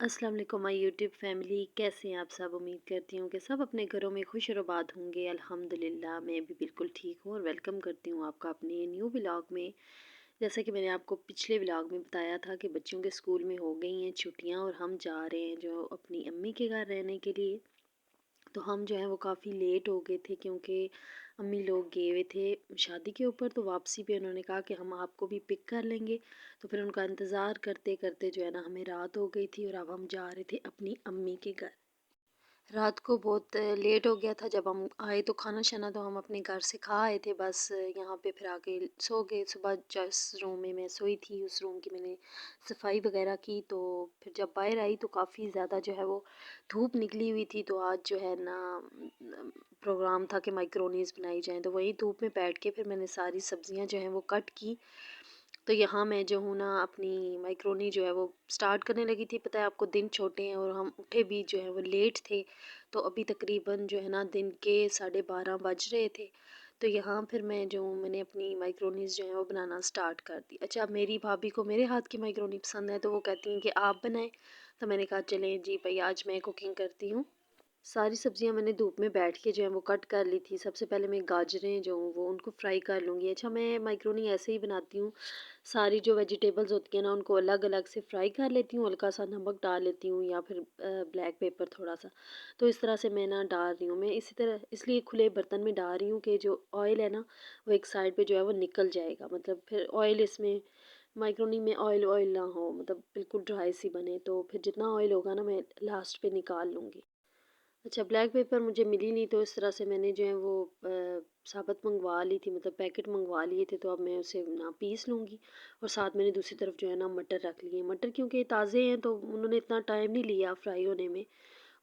अस्सलाम वालेकुम my YouTube family, कैसे हैं आप सब। उम्मीद करती हूँ कि सब अपने घरों में खुश और आबाद होंगे। अल्हम्दुलिल्लाह मैं भी बिल्कुल ठीक हूँ और वेलकम करती हूँ आपका अपने न्यू व्लॉग में। जैसा कि मैंने आपको पिछले व्लॉग में बताया था कि बच्चों के स्कूल में हो गई हैं छुट्टियाँ और हम जा रहे हैं जो अपनी अम्मी के घर रहने के लिए। तो हम जो है वो काफ़ी लेट हो गए थे क्योंकि अम्मी लोग गए हुए थे शादी के ऊपर। तो वापसी पे उन्होंने कहा कि हम आपको भी पिक कर लेंगे। तो फिर उनका इंतज़ार करते करते जो है ना हमें रात हो गई थी और अब हम जा रहे थे अपनी अम्मी के घर। रात को बहुत लेट हो गया था जब हम आए। तो खाना शाना तो हम अपने घर से खा आए थे, बस यहाँ पे फिर आके सो गए। सुबह जिस रूम में मैं सोई थी उस रूम की मैंने सफाई वगैरह की। तो फिर जब बाहर आई तो काफ़ी ज़्यादा जो है वो धूप निकली हुई थी। तो आज जो है ना प्रोग्राम था कि माइक्रोनीस बनाई जाएं। तो वही धूप में बैठ के फिर मैंने सारी सब्जियां जो हैं वो कट की। तो यहाँ मैं जो हूँ ना अपनी माइक्रोनी जो है वो स्टार्ट करने लगी थी। पता है आपको दिन छोटे हैं और हम उठे भी जो है वो लेट थे। तो अभी तकरीबन जो है ना दिन के 12:30 बज रहे थे। तो यहाँ फिर मैं जो हूँ मैंने अपनी माइक्रोनीस जो है वो बनाना स्टार्ट कर दी। अच्छा, मेरी भाभी को मेरे हाथ की माइक्रोनी पसंद है तो वो कहती हैं कि आप बनाएं। तो मैंने कहा चलें जी भाई, आज मैं कुकिंग करती हूँ। सारी सब्जियां मैंने धूप में बैठ के जो है वो कट कर ली थी। सबसे पहले मैं गाजरें जो हूँ वो उनको फ्राई कर लूँगी। अच्छा, मैं माइक्रोनी ऐसे ही बनाती हूँ। सारी जो वेजिटेबल्स होती हैं ना उनको अलग अलग से फ्राई कर लेती हूँ, हल्का सा नमक डाल लेती हूँ या फिर ब्लैक पेपर थोड़ा सा। तो इस तरह से मैं ना डाल रही हूँ। मैं इसी तरह इसलिए खुले बर्तन में डाल रही हूँ कि जो ऑयल है ना वो एक साइड पे जो है वो निकल जाएगा। मतलब फिर ऑयल इसमें माइक्रोनी में ऑयल ऑयल ना हो, मतलब बिल्कुल ड्राई सी बने। तो फिर जितना ऑयल होगा ना मैं लास्ट पे निकाल लूँगी। अच्छा, ब्लैक पेपर मुझे मिली नहीं तो इस तरह से मैंने जो है वो साबुत मंगवा ली थी, मतलब पैकेट मंगवा लिए थे। तो अब मैं उसे ना पीस लूँगी। और साथ मैंने दूसरी तरफ जो है ना मटर रख लिए। मटर क्योंकि ताज़े हैं तो उन्होंने इतना टाइम नहीं लिया फ्राई होने में।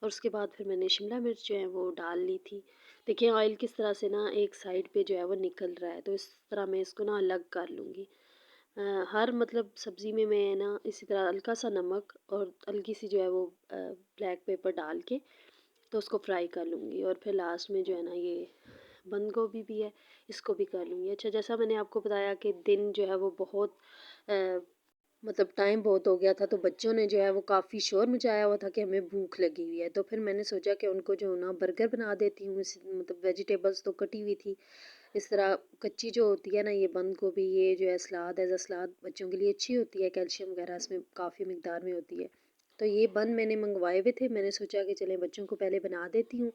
और उसके बाद फिर मैंने शिमला मिर्च जो है वो डाल ली थी। देखिए ऑयल किस तरह से ना एक साइड पे जो है वो निकल रहा है। तो इस तरह मैं इसको ना अलग कर लूँगी। हर मतलब सब्ज़ी में मैं ना इसी तरह हल्का सा नमक और हल्की सी जो है वो ब्लैक पेपर डाल के तो उसको फ्राई कर लूँगी। और फिर लास्ट में जो है ना ये बंद गोभी भी है, इसको भी कर लूँगी। अच्छा, जैसा मैंने आपको बताया कि दिन जो है वो बहुत अ, मतलब टाइम बहुत हो गया था। तो बच्चों ने जो है वो काफ़ी शोर मचाया हुआ था कि हमें भूख लगी हुई है। तो फिर मैंने सोचा कि उनको जो है ना बर्गर बना देती हूँ। मतलब वेजिटेबल्स तो कटी हुई थी। इस तरह कच्ची जो होती है ना ये बंद गोभी, ये जो है सलाद एज अ सलाद बच्चों के लिए अच्छी होती है, कैल्शियम वगैरह इसमें काफ़ी मिकदार में होती है। तो ये बन मैंने मंगवाए हुए थे। मैंने सोचा कि चलें बच्चों को पहले बना देती हूँ।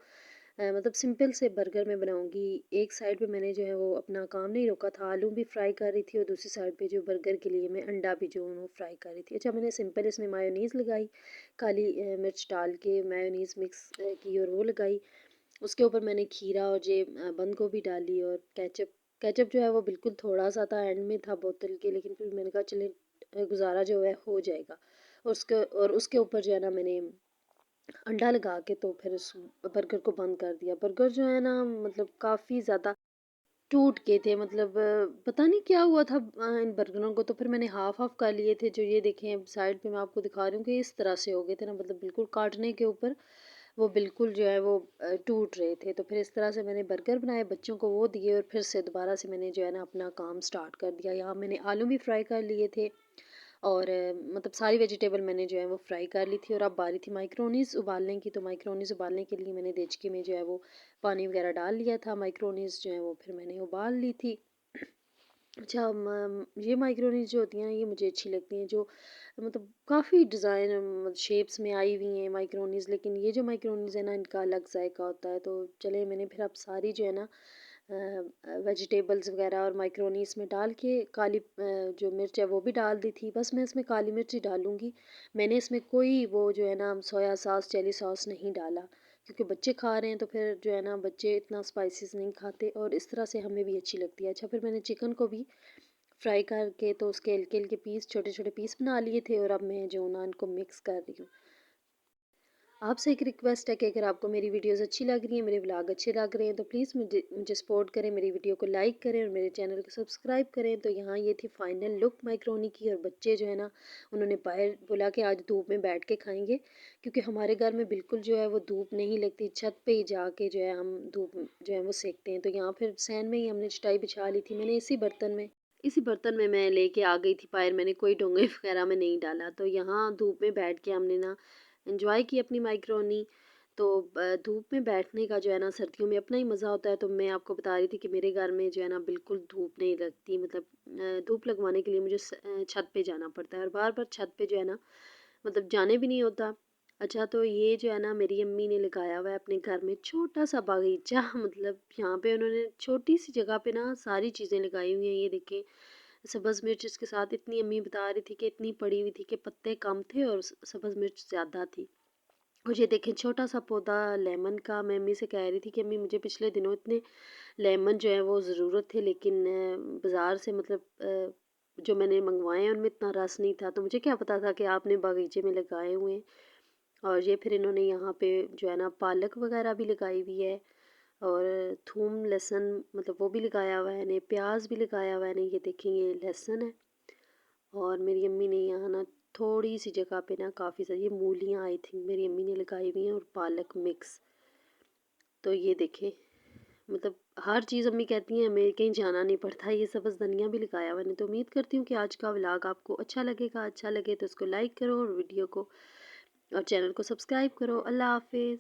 मतलब सिंपल से बर्गर मैं बनाऊँगी। एक साइड पे मैंने जो है वो अपना काम नहीं रोका था, आलू भी फ्राई कर रही थी और दूसरी साइड पे जो बर्गर के लिए मैं अंडा भी जो है वो फ्राई कर रही थी। अच्छा, मैंने सिंपल इसमें मायोनीज़ लगाई, काली मिर्च डाल के मायोनीज़ मिक्स की और वो लगाई। उसके ऊपर मैंने खीरा और ये बंद गोभी डाली और केचप। केचप जो है वो बिल्कुल थोड़ा सा था, एंड में था बोतल के, लेकिन फिर मैंने कहा चले गुजारा जो है हो जाएगा। और उसके ऊपर जो है ना मैंने अंडा लगा के तो फिर उस बर्गर को बंद कर दिया। बर्गर जो है ना मतलब काफ़ी ज़्यादा टूट गए थे। मतलब पता नहीं क्या हुआ था इन बर्गरों को। तो फिर मैंने हाफ हाफ कर लिए थे। जो ये देखें साइड पे मैं आपको दिखा रही हूँ कि इस तरह से हो गए थे ना, मतलब बिल्कुल काटने के ऊपर वो बिल्कुल जो है वो टूट रहे थे। तो फिर इस तरह से मैंने बर्गर बनाए, बच्चों को वो दिए और फिर से दोबारा से मैंने जो है ना अपना काम स्टार्ट कर दिया। यहाँ मैंने आलू भी फ्राई कर लिए थे और मतलब सारी वेजिटेबल मैंने जो है वो फ्राई कर ली थी। और अब बारी थी माइक्रोनीज़ उबालने की। तो माइक्रोनीज़ उबालने के लिए मैंने देचकी में जो है वो पानी वगैरह डाल लिया था। माइक्रोनीज़ जो है वो फिर मैंने उबाल ली थी। अच्छा, ये माइक्रोनीज़ जो होती हैं ये मुझे अच्छी लगती हैं, जो मतलब काफ़ी डिज़ाइन शेप्स में आई हुई हैं माइक्रोनीज़। लेकिन ये जो माइक्रोनीज़ है ना इनका अलग जायका होता है। तो चले मैंने फिर अब सारी जो है ना वेजिटेबल्स वगैरह और माइक्रोनी इसमें डाल के काली जो मिर्च है वो भी डाल दी थी। बस मैं इसमें काली मिर्च ही डालूँगी। मैंने इसमें कोई वो जो है ना सोया सॉस, चिली सॉस नहीं डाला क्योंकि बच्चे खा रहे हैं। तो फिर जो है ना बच्चे इतना स्पाइसेस नहीं खाते और इस तरह से हमें भी अच्छी लगती है। अच्छा, फिर मैंने चिकन को भी फ्राई करके तो उसके हल्के हल्के पीस, छोटे छोटे पीस बना लिए थे। और अब मैं जो ना इनको मिक्स कर रही हूँ। आपसे एक रिक्वेस्ट है कि अगर आपको मेरी वीडियोस अच्छी लग रही हैं, मेरे व्लॉग अच्छे लग रहे हैं तो प्लीज़ मुझे मुझे सपोर्ट करें, मेरी वीडियो को लाइक करें और मेरे चैनल को सब्सक्राइब करें। तो यहाँ ये थी फाइनल लुक माइक्रोनी की। और बच्चे जो है ना उन्होंने बाहर बोला कि आज धूप में बैठ के खाएंगे क्योंकि हमारे घर में बिल्कुल जो है वो धूप नहीं लगती। छत पे ही जाके जो है हम धूप जो है वो सेकते हैं। तो यहाँ फिर सैन में ही हमने चटाई बिछा ली थी। मैंने इसी बर्तन में इसी बर्तन में मैं लेके आ गई थी बाहर, मैंने कोई डोंगे वगैरह में नहीं डाला। तो यहाँ धूप में बैठ के हमने ना एंजॉय की अपनी माइक्रोनी। तो धूप में बैठने का जो है ना सर्दियों में अपना ही मज़ा होता है। तो मैं आपको बता रही थी कि मेरे घर में जो है ना बिल्कुल धूप नहीं लगती, मतलब धूप लगवाने के लिए मुझे छत पे जाना पड़ता है, और बार बार छत पे जो है ना मतलब जाने भी नहीं होता। अच्छा, तो ये जो है ना मेरी अम्मी ने लगाया हुआ है अपने घर में छोटा सा बागीचा मतलब यहाँ पे उन्होंने छोटी सी जगह पे ना सारी चीज़ें लगाई हुई हैं। ये देखें, सब्ज़ मिर्च इसके साथ इतनी, अम्मी बता रही थी कि इतनी पड़ी हुई थी कि पत्ते कम थे और सब्ज़ मिर्च ज़्यादा थी। और ये देखें छोटा सा पौधा लेमन का, मैं अम्मी से कह रही थी कि अम्मी मुझे पिछले दिनों इतने लेमन जो है वो ज़रूरत थे, लेकिन बाज़ार से मतलब जो मैंने मंगवाए हैं उनमें इतना रस नहीं था, तो मुझे क्या पता था कि आपने बागीचे में लगाए हुए हैं। और ये फिर इन्होंने यहाँ पे जो है ना पालक वगैरह भी लगाई हुई है, और थूम लहसुन मतलब वो भी लगाया हुआ है ने, प्याज भी लगाया हुआ है ने। ये देखें, ये लहसुन है। और मेरी अम्मी ने यहाँ ना थोड़ी सी जगह पे ना काफ़ी सारी ये मूलियाँ आई थिंक मेरी अम्मी ने लगाई हुई हैं, और पालक मिक्स। तो ये देखें, मतलब हर चीज़ अम्मी कहती हैं हमें कहीं जाना नहीं पड़ता। ये सब्ज़ धनिया भी लगाया हुआ है। तो उम्मीद करती हूँ कि आज का व्लॉग आपको अच्छा लगेगा। अच्छा लगे तो इसको लाइक करो, और वीडियो को और चैनल को सब्सक्राइब करो। अल्लाह हाफिज़।